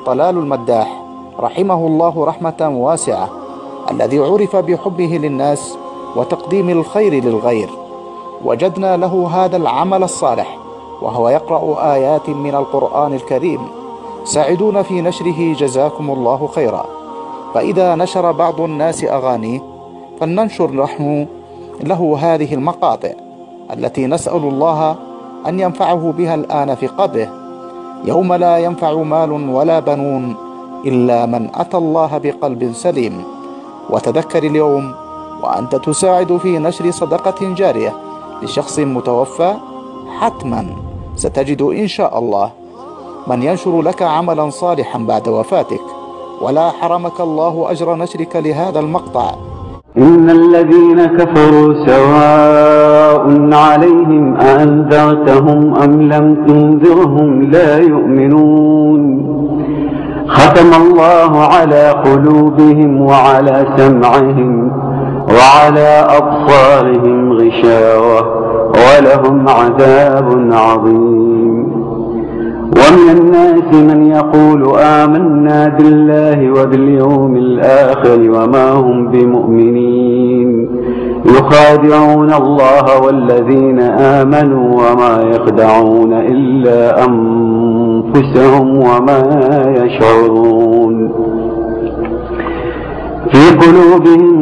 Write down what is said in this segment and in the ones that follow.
طلال المداح رحمه الله رحمة واسعة، الذي عرف بحبه للناس وتقديم الخير للغير، وجدنا له هذا العمل الصالح وهو يقرأ آيات من القرآن الكريم. ساعدونا في نشره جزاكم الله خيرا. فإذا نشر بعض الناس أغانيه فلننشر له هذه المقاطع التي نسأل الله أن ينفعه بها الآن في قبره، يوم لا ينفع مال ولا بنون إلا من أتى الله بقلب سليم. وتذكر اليوم وأنت تساعد في نشر صدقة جارية لشخص متوفى، حتما ستجد إن شاء الله من ينشر لك عملا صالحا بعد وفاتك، ولا حرمك الله أجر نشرك لهذا المقطع. إن الذين كفروا سواء عليهم أأنذرتهم أم لم تنذرهم لا يؤمنون. ختم الله على قلوبهم وعلى سمعهم وعلى أبصارهم غشاوة ولهم عذاب عظيم. ومن الناس من يقول آمنا بالله وباليوم الآخر وما هم بمؤمنين، يخادعون الله والذين آمنوا وما يخدعون إلا أنفسهم وما يشعرون. في قلوبهم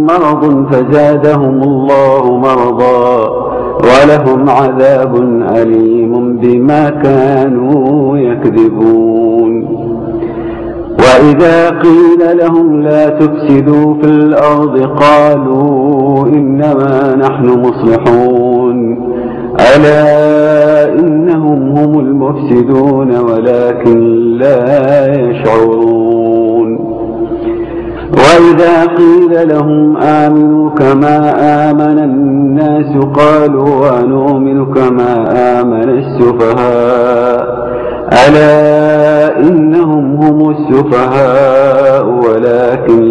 مرض فزادهم الله مرضا ولهم عذاب أليم بما كانوا يكذبون. وإذا قيل لهم لا تفسدوا في الأرض قالوا إنما نحن مصلحون. ألا إنهم هم المفسدون ولكن لا يشعرون. وإذا قيل لهم آمنوا كما آمن الناس قالوا ونؤمن كما آمن السفهاء. ألا إنهم هم السفهاء ولكن